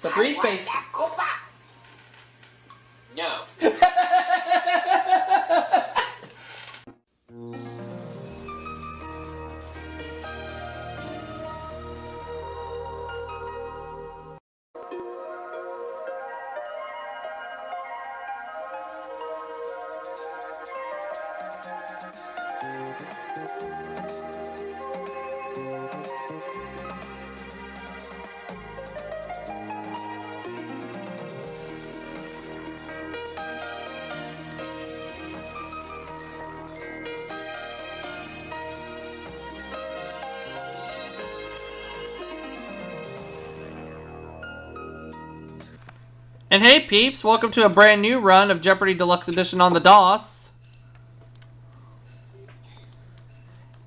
So 3 space. No. And hey peeps, welcome to a brand new run of Jeopardy Deluxe Edition on the DOS.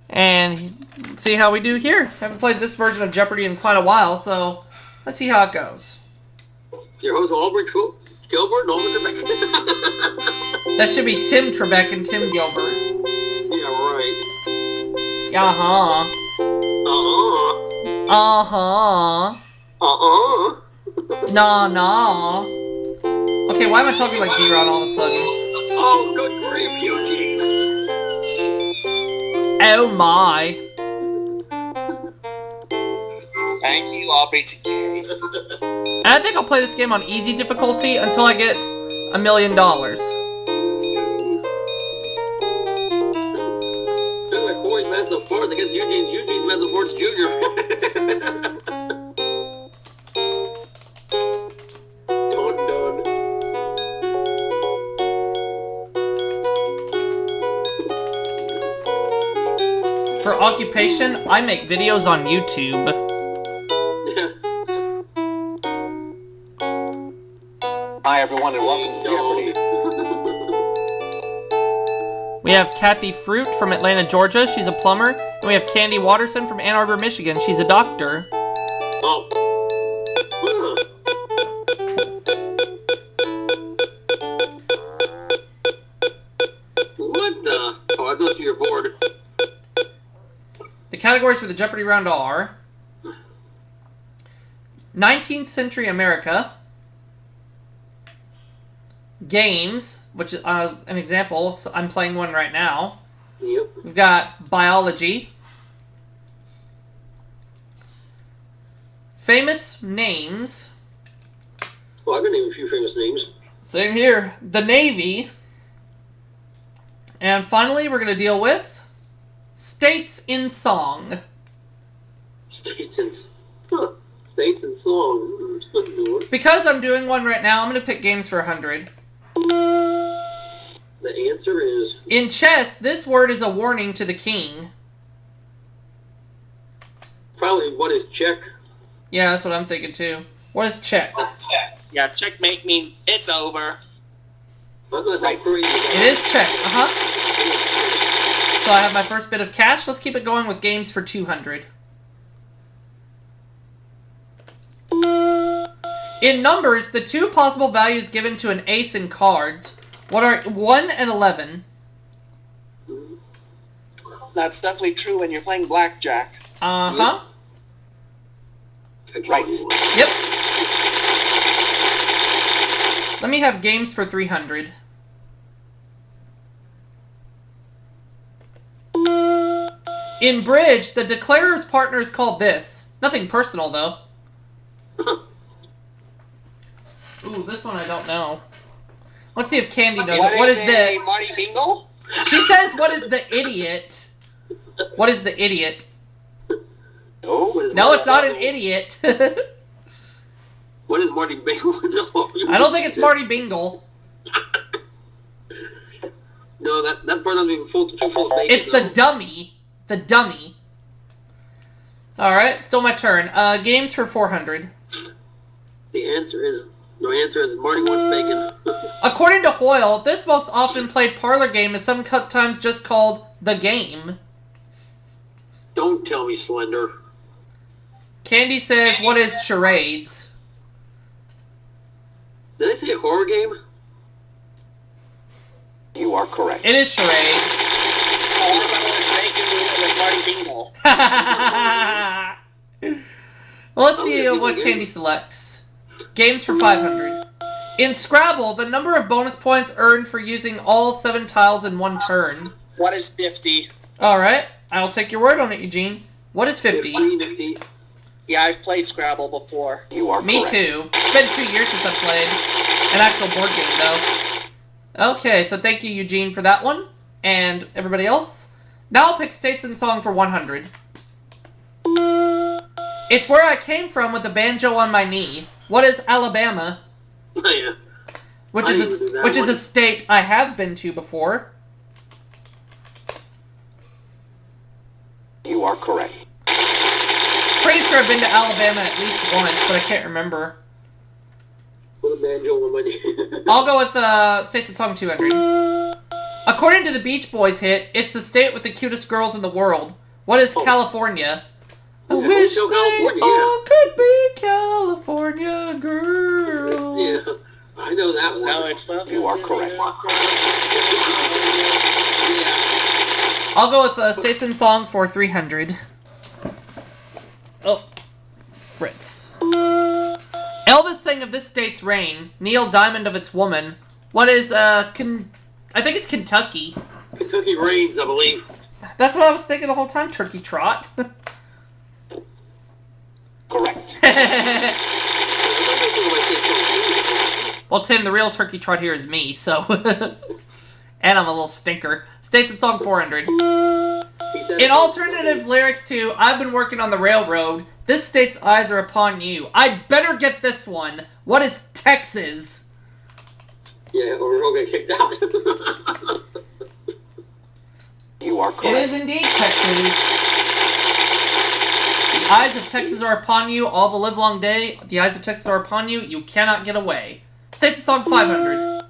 And see how we do here. Haven't played this version of Jeopardy in quite a while, so let's see how it goes. Your host Albert Gilbert and Albert Trebek. That should be Tim Trebek and Tim Gilbert. Yeah, right. Uh-huh. Uh-huh. Nah. Okay, why am I talking like D-Ron all of a sudden? Oh, good grief, Eugene. Oh my. Thank you, RBTK. And I think I'll play this game on easy difficulty until I get $1 million. Sounds like Corey's Massive Fourth against Eugene's Massive Fourth Jr. Done. For occupation, I make videos on YouTube. Hi, everyone, and welcome to Jeopardy. We have Kathy Fruit from Atlanta, Georgia. She's a plumber. And we have Candy Watterson from Ann Arbor, Michigan. She's a doctor. Oh. What the? Oh, I thought you were bored. The categories for the Jeopardy round are 19th century America, games, which is an example. So I'm playing one right now. Yep. We've got biology, famous names. Well, I can name a few famous names. Same here. The Navy. And finally, we're going to deal with states in song. States and song. Because I'm doing one right now, I'm going to pick games for 100. The answer is... In chess, this word is a warning to the king. Probably what is check? Yeah, that's what I'm thinking too. What is check? Yeah, checkmate means it's over. Right. It is check. Uh-huh. So I have my first bit of cash. Let's keep it going with games for 200. In numbers, the two possible values given to an ace in cards, what are 1 and 11? That's definitely true when you're playing blackjack. Uh-huh. Right. Yep. Let me have games for 300. In bridge, the declarer's partner is called this. Nothing personal, though. Ooh, this one I don't know. Let's see if Candy knows. What is the... Marty Bingle? She says, what is the idiot? What is the idiot? No, it's not an idiot. What is Marty Bingle? I don't think it's Marty Bingle. No, that part doesn't even too full of bacon. It's the dummy. The dummy. Alright, still my turn. Games for 400. The answer is Marty wants bacon. According to Hoyle, this most often played parlor game is sometimes just called the game. Don't tell me Slender. Candy says, what is charades? Did I say a horror game? You are correct. It is charades. All I remember was bacon with Marty Bingle. Well, let's see what Candy selects. Games for 500. In Scrabble, the number of bonus points earned for using all 7 tiles in one turn. What is 50? Alright, I'll take your word on it, Eugene. What is 50? 50. Yeah, I've played Scrabble before. You are Me correct. too. It's been 2 years since I've played an actual board game, though. Okay, so thank you, Eugene, for that one. And everybody else. Now I'll pick States and Song for 100. It's where I came from with a banjo on my knee. What is Alabama? Oh, yeah. Which I is even knew that which is one. a state I have been to before. You are correct. Pretty sure I've been to Alabama at least once, but I can't remember. With a banjo on my knee. I'll go with States and Song 200. According to the Beach Boys hit, it's the state with the cutest girls in the world. What is California? I Yeah, wish Hotel they California, all could be California girls. Yeah, I know that one. No, it's welcome You are to correct. Yeah. I'll go with States and Song for 300. Oh, Fritz. Elvis sang of this state's reign. Neil Diamond of its woman. What is, I think it's Kentucky. Kentucky Reigns, I believe. That's what I was thinking the whole time, Turkey Trot. Correct. Well, Tim, the real Turkey Trot here is me, so... And I'm a little stinker. States and Song 400. In alternative lyrics to I've been working on the railroad, this state's eyes are upon you. I'd better get this one. What is Texas? Yeah, or we're all gonna get kicked out. You are It correct. is indeed Texas. The eyes of Texas are upon you all the livelong day. The eyes of Texas are upon you. You cannot get away. States and Song 500.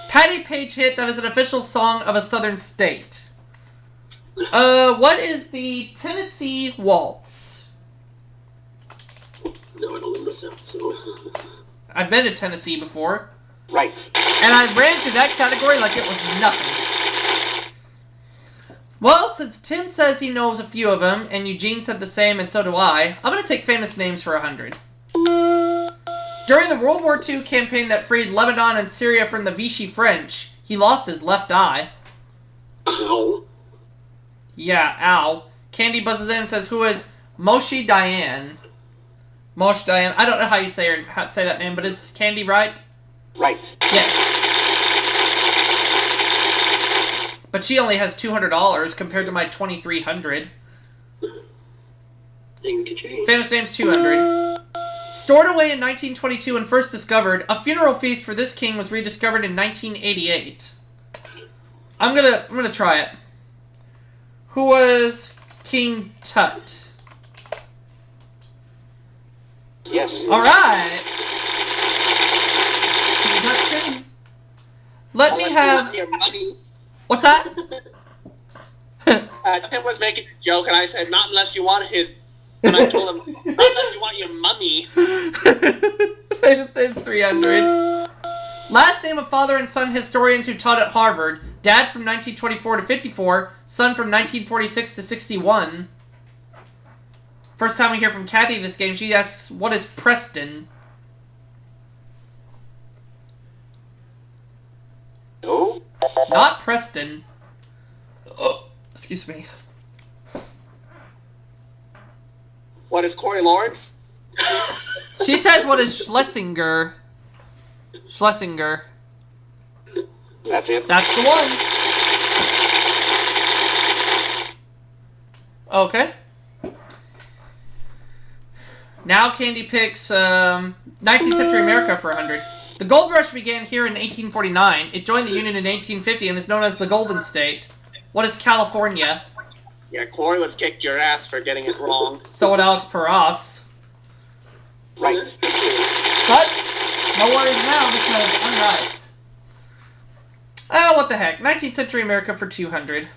Patty Page hit that is an official song of a southern state. What is the Tennessee Waltz? No, I don't live in the South, so... I've been to Tennessee before. Right. And I ran through that category like it was nothing. Well, since Tim says he knows a few of them, and Eugene said the same, and so do I, I'm going to take famous names for 100. During the World War II campaign that freed Lebanon and Syria from the Vichy French, he lost his left eye. Ow. Yeah, ow. Candy buzzes in and says, who is Moshe Dayan? Moshe Dayan. I don't know how you say that name, but is Candy right? Right. Yes. But she only has $200 compared to my $2,300. Things can change. Famous names 200. Stored away in 1922 and first discovered, a funeral feast for this king was rediscovered in 1988. I'm gonna try it. Who was King Tut? Yes. All right. King Tut. Let me Unless you have. want your money. What's that? Tim was making a joke, and I said, not unless you want his... And I told him, not unless you want your mummy. Famous names 300. Last name of father and son historians who taught at Harvard. Dad from 1924 to 54. Son from 1946 to 61. First time we hear from Kathy this game, she asks, what is Preston? No. It's not Preston. Oh, excuse me. What is Corey Lawrence? She says, what is Schlesinger? Schlesinger. That's it. That's the one. Okay. Now Candy picks 19th century America for 100. The gold rush began here in 1849. It joined the Union in 1850 and is known as the Golden State. What is California? Yeah, Corey would kick your ass for getting it wrong. So would Alex Paras. Right. But no worries now because I'm right. Oh, what the heck. 19th century America for 200.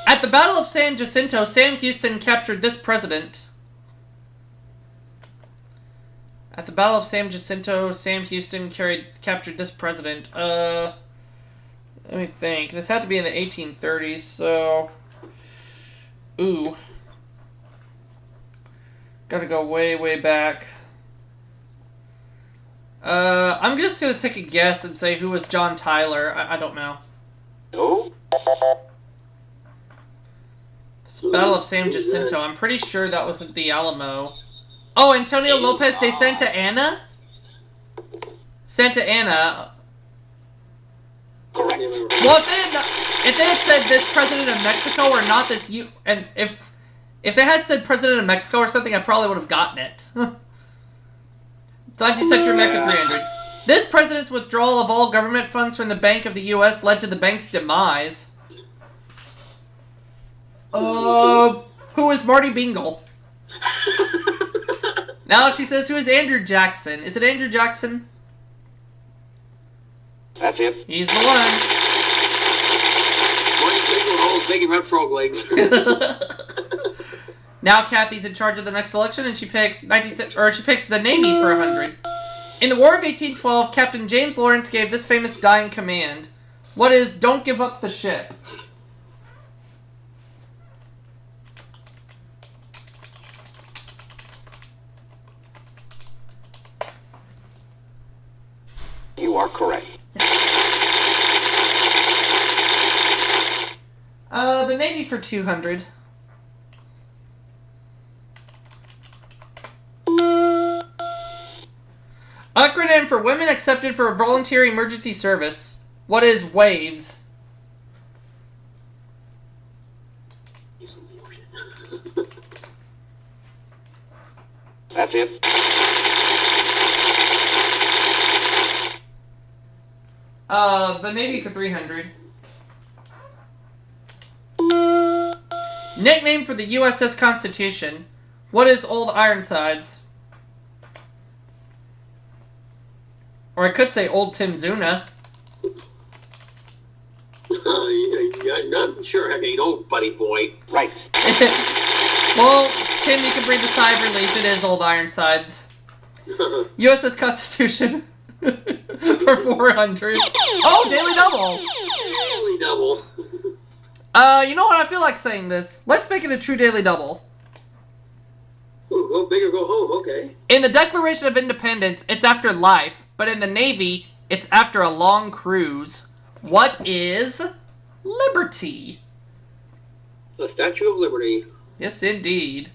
At the Battle of San Jacinto, Sam Houston captured this president. At the Battle of San Jacinto, Sam Houston captured this president. Let me think. This had to be in the 1830s, so... Ooh. Gotta go way, way back. I'm just gonna take a guess and say who was John Tyler. I don't know. No. Battle of San Jacinto. I'm pretty sure that was at the Alamo. Oh, Antonio Lopez de Santa Anna? Santa Anna. Correct. Well, if they had said this president of Mexico or not this and if they had said president of Mexico or something, I probably would have gotten it. 19th century America 300. This president's withdrawal of all government funds from the Bank of the U.S. led to the bank's demise. Who is Marty Bingle? Now she says, who is Andrew Jackson? Is it Andrew Jackson? That's it. He's the one. Marty Bingle with all his big red frog legs. Now Kathy's in charge of the next election, and she picks the Navy for 100. In the War of 1812, Captain James Lawrence gave this famous dying command. What is, don't give up the ship? You are correct. The Navy for 200. Acronym for Women Accepted for Voluntary Emergency Service. What is WAVES? That's it. The Navy for 300. Nickname for the USS Constitution. What is Old Ironsides? Or I could say Old Tim Zuna. I'm not sure how you know, buddy boy. Right. Well, Tim, you can breathe a sigh of relief. It is Old Ironsides. USS Constitution for 400. Oh, Daily Double! Daily double. You know what? I feel like saying this. Let's make it a true Daily Double. Ooh, go big or go home, okay. In the Declaration of Independence, it's after life, but in the Navy, it's after a long cruise. What is liberty? The Statue of Liberty. Yes, indeed.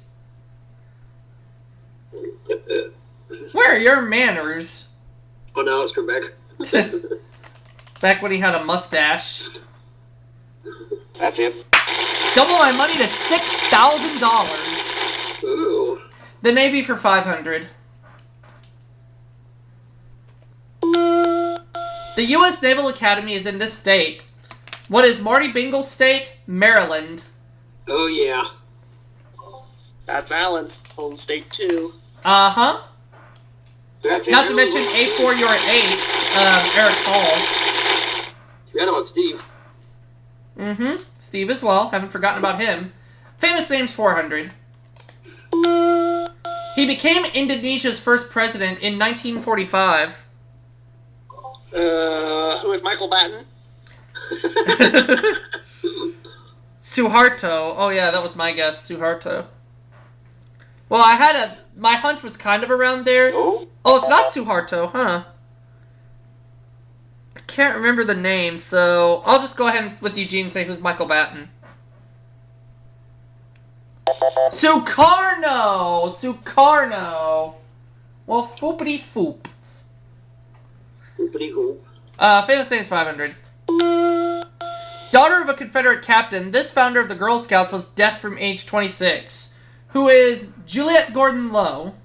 Where are your manners? Oh, now it's come back. Back when he had a mustache. That's it. Double my money to $6,000. Ooh. The Navy for 500. The U.S. Naval Academy is in this state. What is Marty Bingle's state? Maryland. Oh, yeah. That's Alan's home state too. Uh-huh. That's it. Not to mention A4 Your 8, Eric Hall. Forgot about Steve. Mm-hmm. Steve as well. Haven't forgotten about him. Famous names 400. He became Indonesia's first president in 1945. Who is Michael Batten? Suharto. Oh yeah, that was my guess. Suharto. Well, my hunch was kind of around there. No. Oh, it's not Suharto, huh? I can't remember the name, so I'll just go ahead with Eugene and say who's Michael Batten. Sukarno! Sukarno! Well, foopity foop. Hoopity hoop. Famous names 500. Daughter of a Confederate captain, this founder of the Girl Scouts was deaf from age 26. Who is Juliet Gordon Lowe.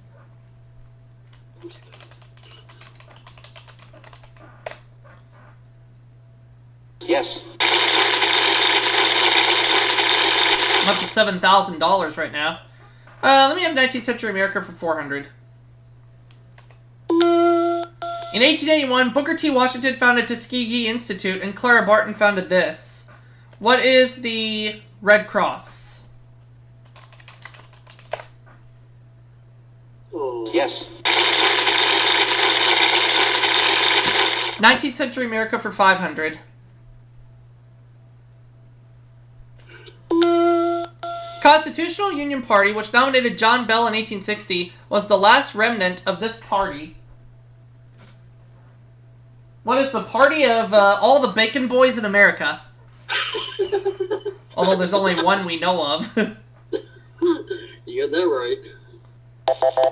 Yes. I'm up to $7,000 right now. Let me have 19th century America for 400. In 1881, Booker T. Washington founded Tuskegee Institute, and Clara Barton founded this. What is the Red Cross? Oh. Yes. 19th century America for 500. Constitutional Union Party, which nominated John Bell in 1860, was the last remnant of this party. What is the party of all the bacon boys in America? Although there's only one we know of. You got that right.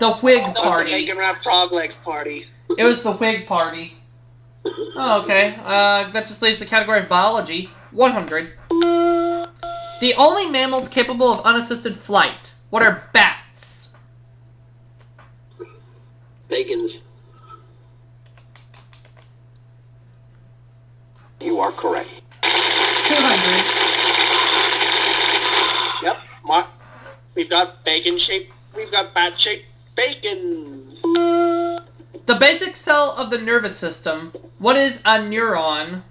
The Whig That was the Party. Bacon Wrap Frog Legs party. It was the Whig Party. Oh, okay. That just leaves the category of biology. 100. The only mammals capable of unassisted flight. What are bats? Bacon's. You are correct. 200. Yep. We've got bacon-shaped. We've got bat-shaped bacons. The basic cell of the nervous system. What is a neuron?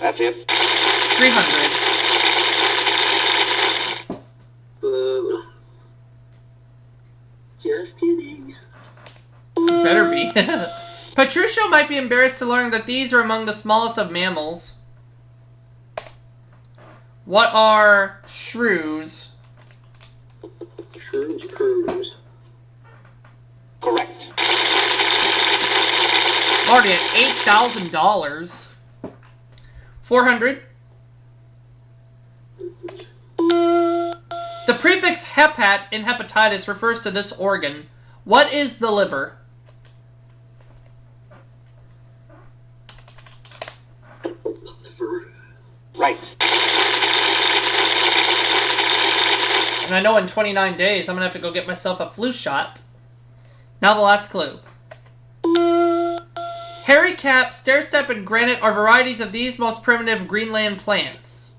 That's it. 300. Just kidding. Better be. Petruchio might be embarrassed to learn that these are among the smallest of mammals. What are shrews? Shrews. Correct. Already at $8,000. 400. The prefix hepat in hepatitis refers to this organ. What is the liver? Right. And I know in 29 days I'm going to have to go get myself a flu shot. Now the last clue. Hairy cap, stairstep, and granite are varieties of these most primitive Greenland plants.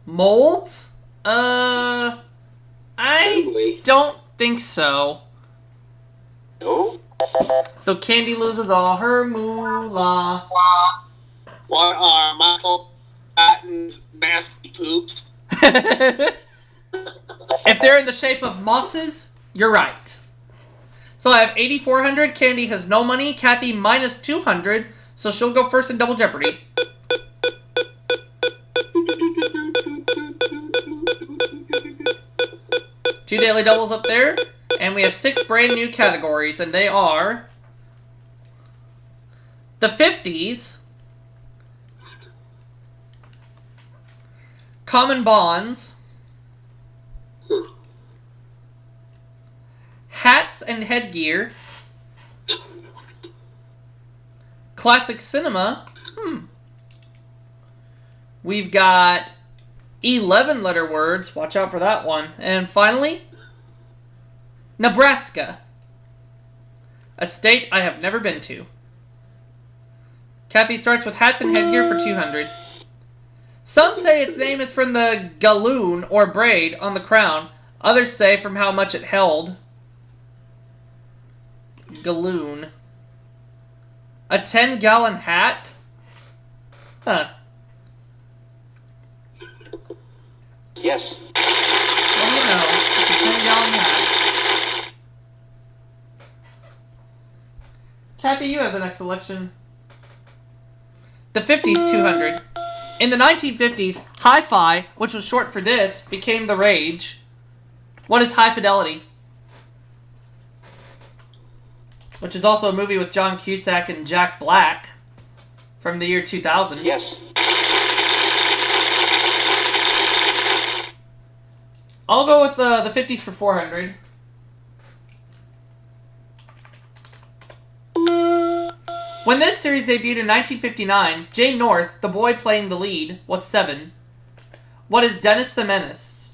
Molds? I don't think so. No. So Candy loses all her moolah. What are Michael Patton's nasty poops? If they're in the shape of mosses, you're right. So I have 8,400. Candy has no money. Kathy minus 200. So she'll go first in Double Jeopardy. 2 daily doubles up there. And we have 6 brand new categories. And they are the 50s, common bonds, hats and headgear, classic cinema. We've got 11 letter words. Watch out for that one. And finally, Nebraska, a state I have never been to. Kathy starts with hats and headgear for 200. Some say its name is from the galloon or braid on the crown. Others say from how much it held. Galloon. A 10-gallon hat? Huh. Yes. What do you know? It's a 10-gallon hat. Kathy, you have the next selection. The 50s, 200. In the 1950s, hi-fi, which was short for this, became the rage. What is High Fidelity? Which is also a movie with John Cusack and Jack Black from the year 2000. Yes. I'll go with the 50s for 400. When this series debuted in 1959, Jay North, the boy playing the lead, was 7. What is Dennis the Menace?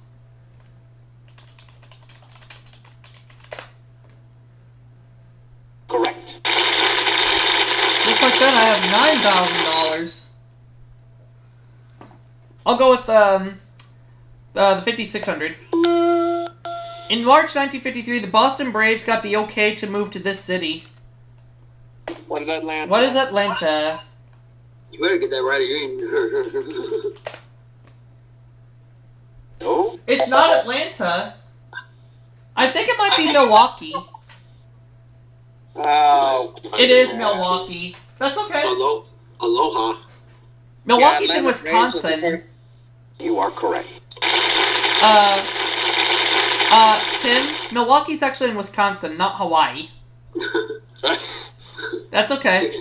Correct. Just like that, I have $9,000. I'll go with the 5,600. In March 1953, the Boston Braves got the okay to move to this city. What is Atlanta? What is Atlanta? You better get that right again. No. It's not Atlanta. I think it might be Milwaukee. Oh. It is Milwaukee. That's okay. Aloha. Milwaukee's Yeah, in Atlantic Range was the Wisconsin. first- You are correct. Tim, Milwaukee's actually in Wisconsin, not Hawaii. That's okay.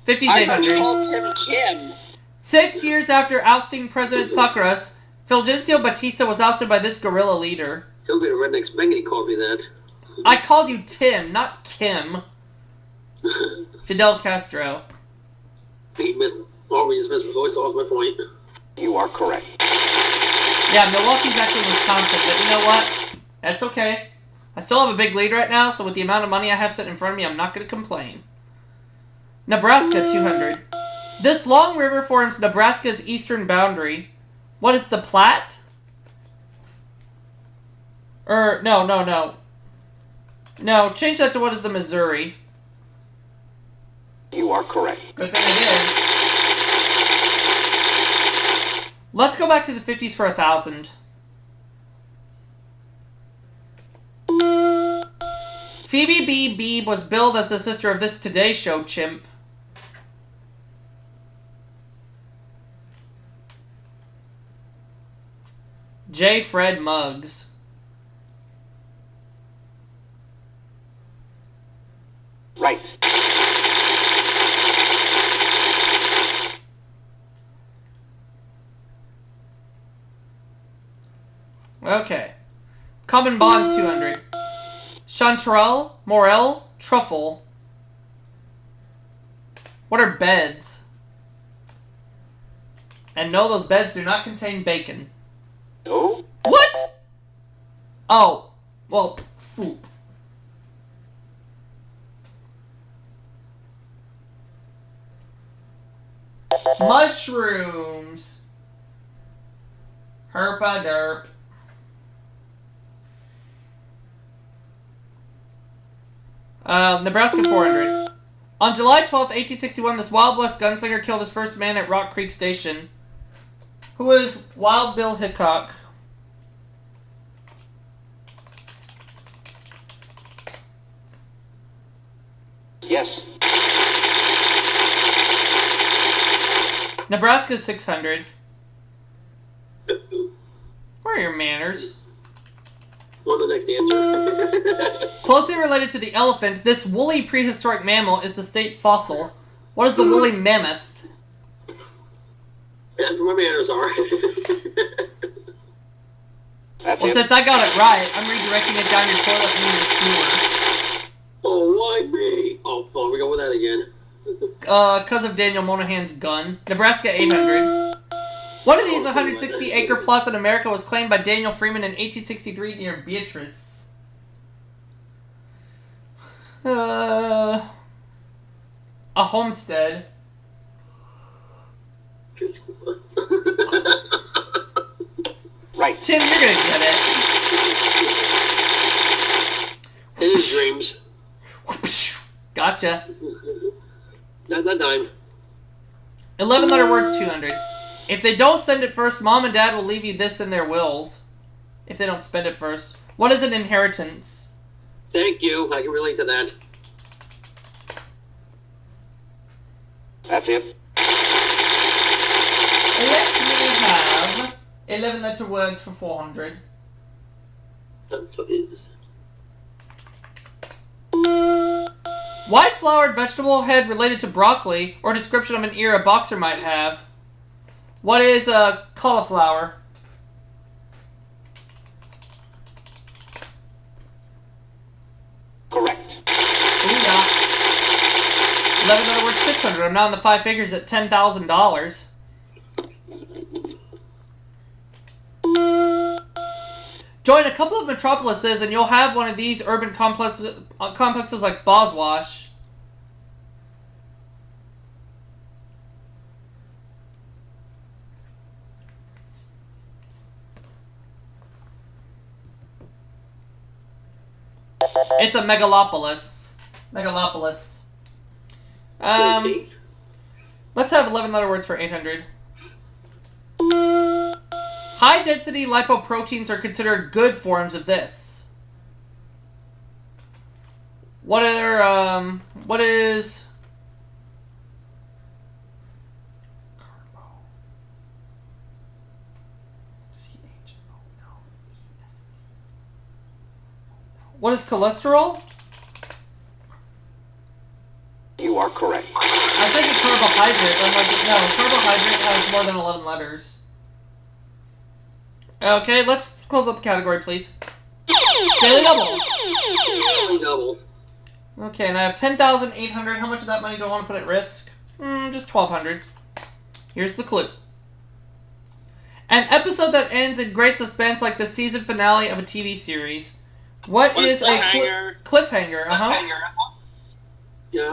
50's I thought you 800. called Tim Kim. 6 years after ousting President Sucrus, Fulgencio Batista was ousted by this guerrilla leader. He'll be a redneck spanking. He called me that. I called you Tim, not Kim. Fidel Castro. He missed. Oh, we just missed his voice. That was my point. You are correct. Yeah, Milwaukee's actually Wisconsin, but you know what? That's okay. I still have a big lead right now, so with the amount of money I have sitting in front of me, I'm not going to complain. Nebraska, 200. This long river forms Nebraska's eastern boundary. What is the Platte? No. No, change that to what is the Missouri. You are correct. Good thing I did. Let's go back to the 50s for 1,000. Phoebe B. Beebe was billed as the sister of this Today Show chimp. J. Fred Muggs. Right. Okay. Common Bonds, 200. Chanterelle, Morel, Truffle. What are beds? And no, those beds do not contain bacon. No. What? Oh, well, phew. Mushrooms. Herpa derp. Nebraska 400. On July 12th, 1861, this Wild West gunslinger killed his first man at Rock Creek Station. Who is Wild Bill Hickok? Yes. Nebraska 600. Where are your manners? On the next answer. Closely related to the elephant, this woolly prehistoric mammal is the state fossil. What is the woolly mammoth? That's where my manners are. That's Well, it. since I got it right, I'm redirecting it down your toilet and your sewer. Oh, why me? Oh, we go with that again. Because of Daniel Monahan's gun. Nebraska 800. One of these 160-acre plots in America was claimed by Daniel Freeman in 1863 near Beatrice. A homestead. Right. Tim, you're gonna get it. In his dreams. Gotcha. Not that dime. 11-letter words, 200. If they don't send it first, Mom and Dad will leave you this in their wills. If they don't spend it first. What is an inheritance? Thank you. I can relate to that. That's it. Let me have 11-letter words for 400. That's what it is. White-flowered vegetable head related to broccoli, or description of an ear a boxer might have. What is a cauliflower? Correct. Booyah. 11-letter word 600. I'm now in the five figures at $10,000. Join a couple of metropolises and you'll have one of these urban complexes like Boswash. It's a megalopolis. Megalopolis. Let's have 11-letter words for 800. High-density lipoproteins are considered good forms of this. What is... What is cholesterol? You are correct. I think it's carbohydrate. I'm like, no, carbohydrate has more than 11 letters. Okay, let's close up the category, please. Daily double. Daily double. Okay, and I have 10,800. How much of that money do I want to put at risk? Just 1,200. Here's the clue. An episode that ends in great suspense like the season finale of a TV series. What is a cliffhanger? Yeah.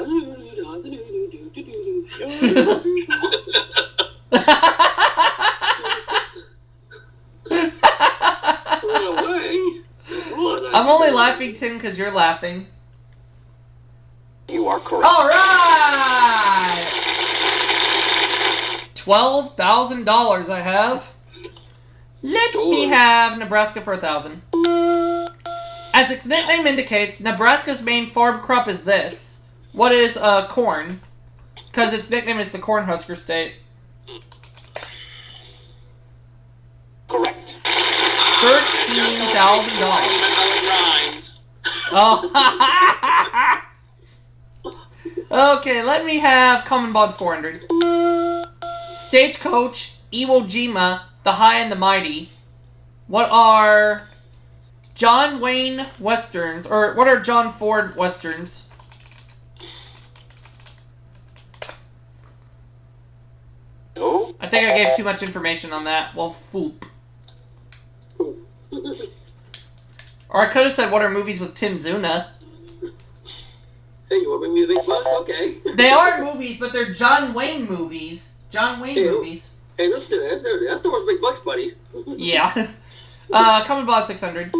I'm only laughing, Tim, because you're laughing. You are correct. Alright! $12,000 I have. Let me have Nebraska for 1,000. As its nickname indicates, Nebraska's main farm crop is this. What is corn? Because its nickname is the Cornhusker State. Correct. $13,000. Oh. Okay, let me have Common Bonds 400. Stagecoach, Iwo Jima, The High and the Mighty. What are John Wayne Westerns? Or what are John Ford Westerns? No. I think I gave too much information on that. Well, foop. Or I could have said, what are movies with Tim Zuna? Hey, you want me to think about it? Okay. They are movies, but they're John Wayne movies. John Wayne movies. Hey, let's do that. That's the one big bucks, buddy. Yeah. Common Bond 600.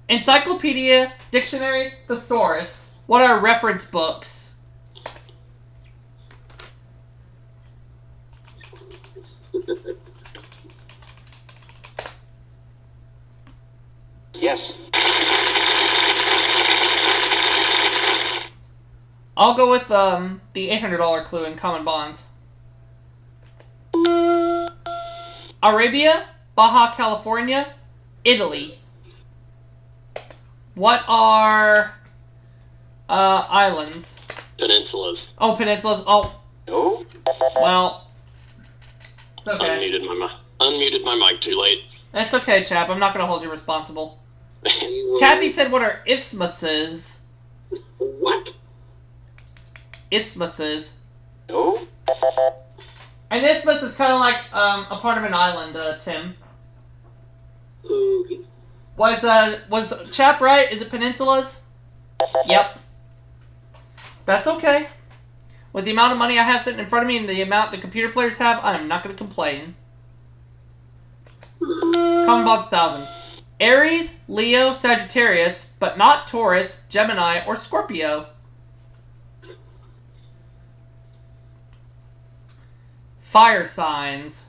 Encyclopedia, Dictionary, Thesaurus. What are reference books? Yes. I'll go with the $800 clue in Common Bonds. Arabia, Baja California, Italy. What are islands? Peninsulas. Oh, peninsulas. Oh, No. well, it's okay. Unmuted my mic too late. It's okay, chap. I'm not going to hold you responsible. Kathy said, what are isthmuses? What? Isthmuses. No. An isthmus is kind of like a part of an island, Tim. Okay. Was chap right? Is it peninsulas? Yep. That's okay. With the amount of money I have sitting in front of me and the amount the computer players have, I'm not going to complain. Common Bonds 1,000. Aries, Leo, Sagittarius, but not Taurus, Gemini, or Scorpio. Fire signs.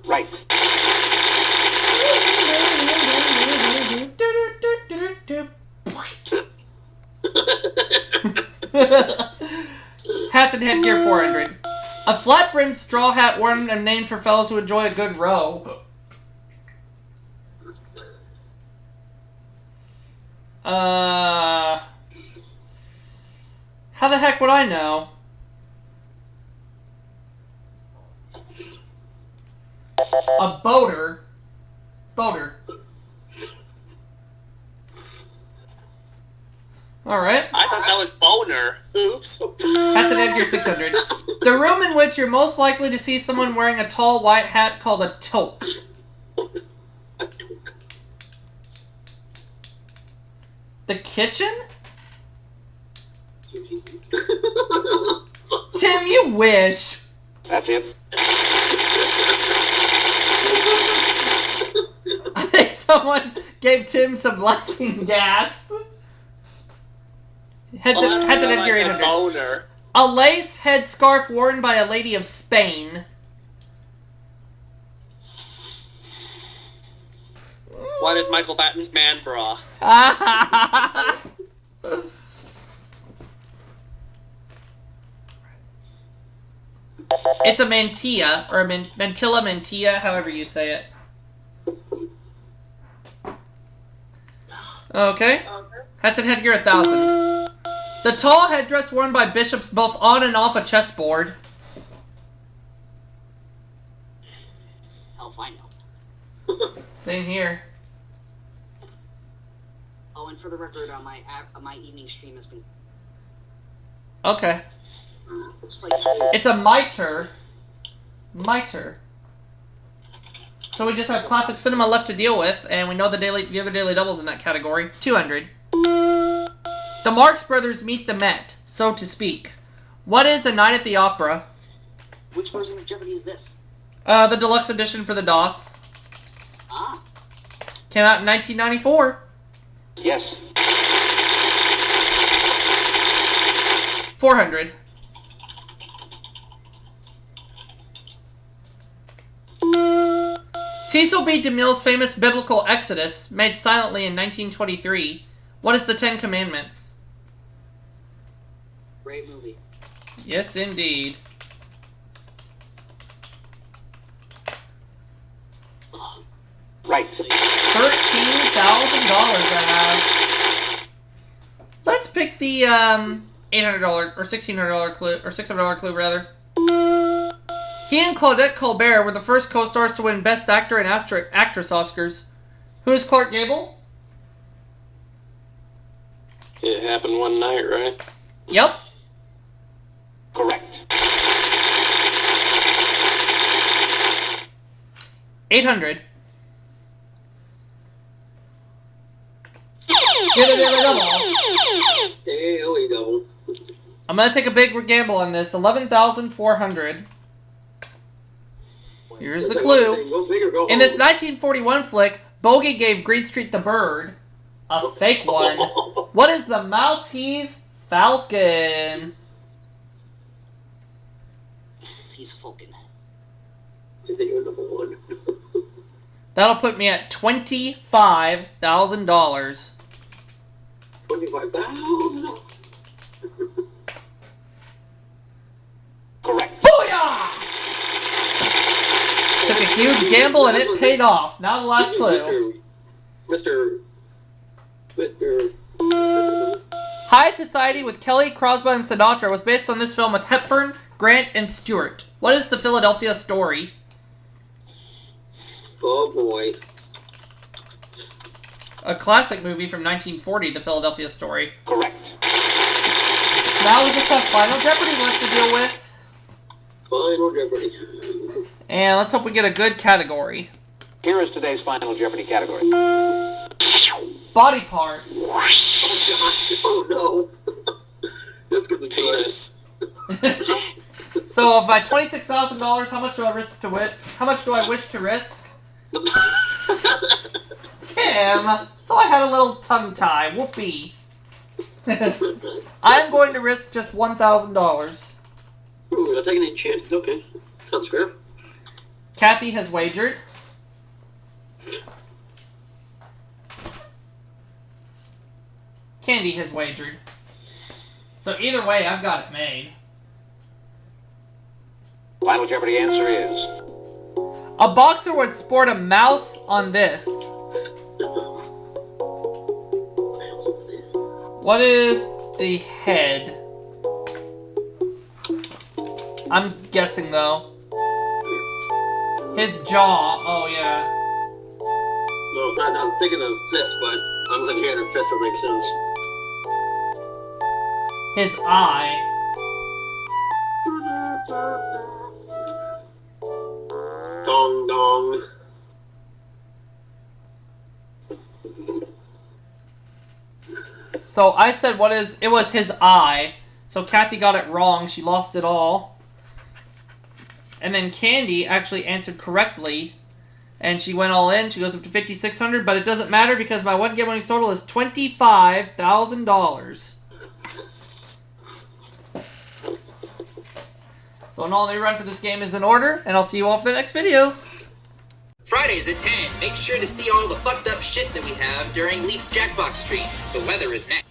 Right. Hats and headgear 400. A flat-brimmed straw hat worn and named for fellows who enjoy a good row. How the heck would I know? A boater. Boater. Alright. I thought that was boner. Oops. Hats and headgear 600. The room in which you're most likely to see someone wearing a tall white hat called a toque. The kitchen? Tim, you wish. That's it. I think someone gave Tim some laughing gas. Heads and headgear 800. Boner. A lace headscarf worn by a lady of Spain. What is Michael Batten's man bra? It's a mantilla, or a mantilla mantilla, however you say it. Okay. Hats and headgear, 1,000. The tall headdress worn by bishops both on and off a chessboard. Hell if I know. Same here. Oh, and for the record, my evening stream has been... Okay. It's like... It's a mitre. Mitre. So we just have classic cinema left to deal with, and we know the other daily doubles in that category. 200. The Marx Brothers meet the Met, so to speak. What is A Night at the Opera? Which version of Jeopardy is this? The Deluxe Edition for the DOS. Ah. Came out in 1994. Yes. 400. Cecil B. DeMille's famous biblical Exodus, made silently in 1923. What is the Ten Commandments? Great movie. Yes, indeed. Right. $13,000 I have. Let's pick the $800 or $1,600 clue, or $600 clue rather. He and Claudette Colbert were the first co-stars to win Best Actor and Actress Oscars. Who is Clark Gable? It happened one night, right? Yep. Correct. 800. Get a double. Daily double. I'm gonna take a big gamble on this. 11,400. Here's the clue. Go big or go In this home. 1941 flick, Bogey gave Greenstreet the bird. A fake one. What is the Maltese Falcon? He's Falcon. I think you're number one. That'll put me at $25,000. 25,000. Correct. Booyah! Took a huge gamble and it paid off. Now the last clue. Mr. High Society with Kelly, Crosby, and Sinatra was based on this film with Hepburn, Grant, and Stewart. What is the Philadelphia Story? Oh boy. A classic movie from 1940, The Philadelphia Story. Correct. Now we just have Final Jeopardy left to deal with. Final Jeopardy. And let's hope we get a good category. Here is today's Final Jeopardy category. Body parts. Oh gosh. Oh no. That's gonna be Penis. So of my $26,000, how much do I risk to win? How much do I wish to risk? Tim! So I had a little tongue tie. Whoopee. I'm going to risk just $1,000. Ooh, not taking any chances. Okay. Sounds fair. Kathy has wagered. Candy has wagered. So either way, I've got it made. Final Jeopardy answer is A boxer would sport a mouse on this. What is the head? I'm guessing though. His jaw. Oh yeah. No, I'm thinking of fist, but I'm thinking hand or fist would make sense. His eye. Dong dong. So I said what is... It was his eye. So Kathy got it wrong. She lost it all. And then Candy actually answered correctly. And she went all in. She goes up to $5,600. But it doesn't matter because my one game winning total is $25,000. So an all-new run for this game is in order. And I'll see you all for the next video. Fridays at 10. Make sure to see all the fucked up shit that we have during Leafs Jackbox streams. The weather is next.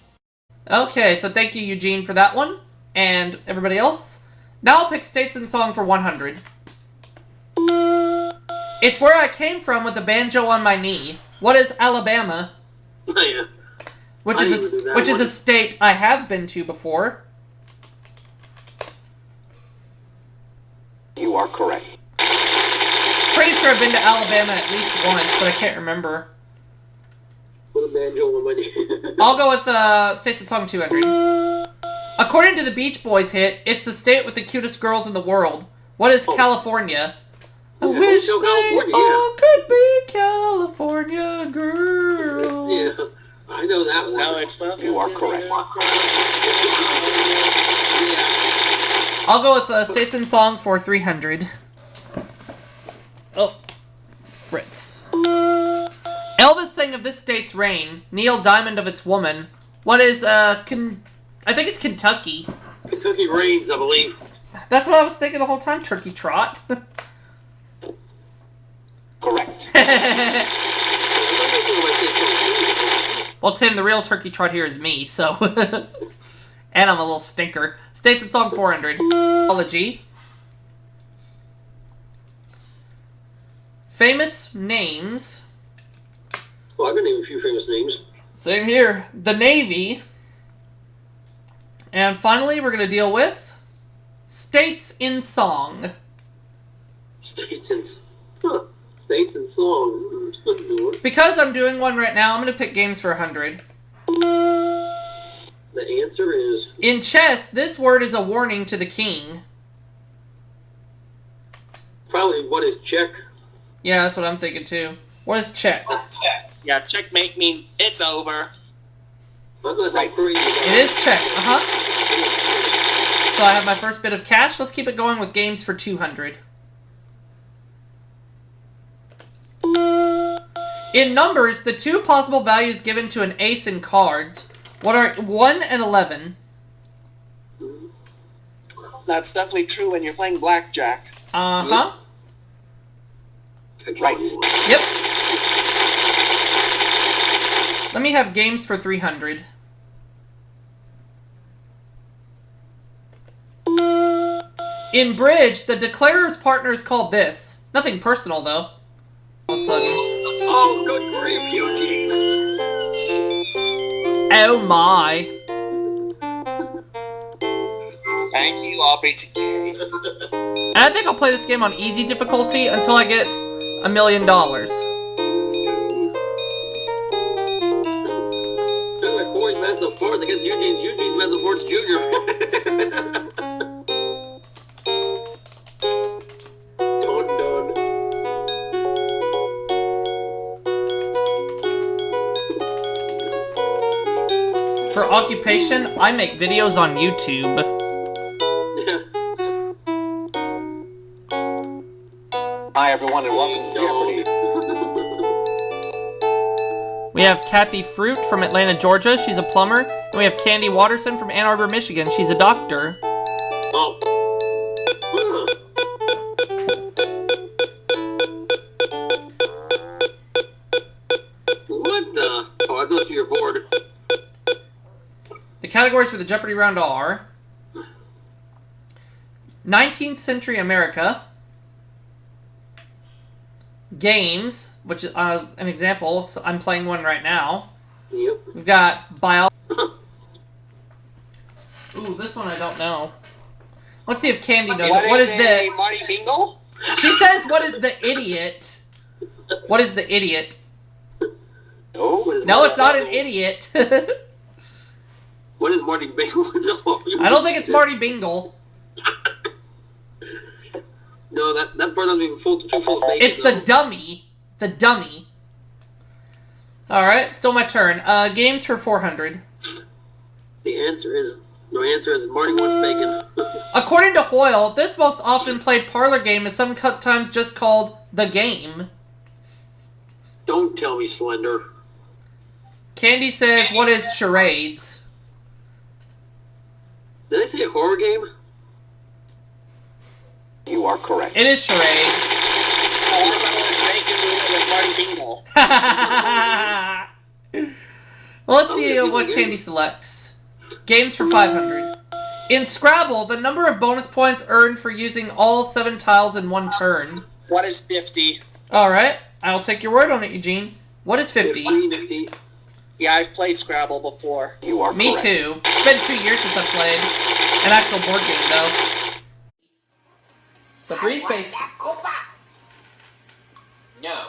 Okay, so thank you, Eugene, for that one. And everybody else. Now I'll pick states and song for 100. It's where I came from with the banjo on my knee. What is Alabama? Oh, yeah. Which is a state I have been to before. You are correct. Pretty sure I've been to Alabama at least once, but I can't remember. With a banjo on my knee. I'll go with states and song 200. According to the Beach Boys hit, it's the state with the cutest girls in the world. What is California? I wish Hotel they California, all could be California girls. Yeah, I know that one. No, it's welcome. You are to correct. Yeah. I'll go with states and song for 300. Oh, Fritz. Elvis sang of this state's rain. Neil Diamond of its woman. What is I think it's Kentucky. Kentucky Rains, I believe. That's what I was thinking the whole time. Turkey Trot. Correct. Well, Tim, the real Turkey Trot here is me, so... And I'm a little stinker. States and song 400. Apology. Famous names. Well, I've been naming a few famous names. Same here. The Navy. And finally, we're going to deal with... States in song. States and song. Because I'm doing one right now, I'm going to pick games for 100. The answer is... In chess, this word is a warning to the king. Probably what is check? Yeah, that's what I'm thinking too. What is check? Yeah, checkmate means it's over. I'm gonna say crazy. It is check, So I have my first bit of cash. Let's keep it going with games for 200. In numbers, the two possible values given to an ace in cards. What are 1 and 11? That's definitely true when you're playing blackjack. Uh-huh. Right. Yep. Let me have games for 300. In bridge, the declarer's partner is called this. Nothing personal, though. All of a sudden. Oh, good grief, Eugene. Oh my. Thank you, RBTK. And I think I'll play this game on easy difficulty until I get $1 million. Corey's massive fourth against Eugene's massive fourth junior. Done. For occupation, I make videos on YouTube. Hi, everyone, and welcome to Jeopardy. We have Kathy Fruit from Atlanta, Georgia. She's a plumber. And we have Candy Watterson from Ann Arbor, Michigan. She's a doctor. Oh. What the? Oh, I thought you were bored. The categories for the Jeopardy round are 19th century America, games, which is an example. So I'm playing one right now. Yep. We've got biology. Ooh, this one I don't know. Let's see if Candy knows. What is the... Marty Bingle? She says, what is the idiot? What is the idiot? Oh, No, it's not an idiot. What is Marty Bingle? I don't think it's Marty Bingle. No, that part doesn't even full too full of bacon. It's the dummy. The dummy. Alright, still my turn. Games for 400. The answer is Marty wants bacon. According to Hoyle, this most often played parlor game is sometimes just called the game. Don't tell me Slender. Candy says, what is charades? Did I say a horror game? you are correct. It is charades. All I remember is bacon, Smarty Bingo. Let's see what Candy selects. Games for 500. In Scrabble, the number of bonus points earned for using all 7 tiles in one turn. What is 50? Alright, I'll take your word on it, Eugene. What is 50? 50. Yeah, I've played Scrabble before. You are Me correct. too. It's been 2 years since I played. An actual board game, though. So Breeze Pay. No.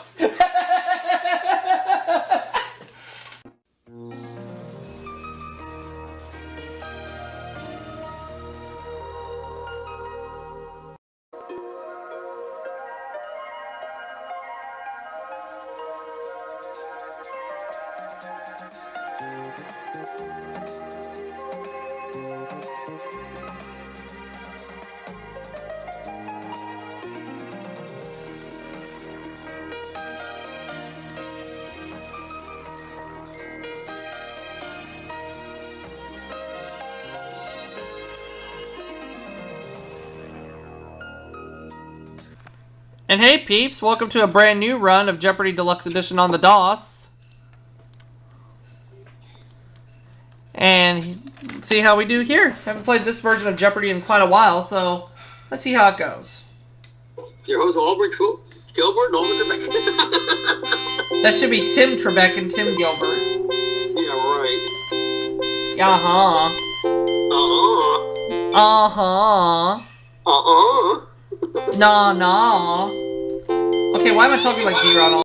And hey peeps, welcome to a brand new run of Jeopardy Deluxe Edition on the DOS. And see how we do here. Haven't played this version of Jeopardy in quite a while, so let's see how it goes. Your host Albert Gilbert and Albert Trebek. That should be Tim Trebek and Tim Gilbert. Yeah, right. Uh-huh. Uh-uh. Uh-huh. Nah, nah. Okay, why am I talking like D-Ron all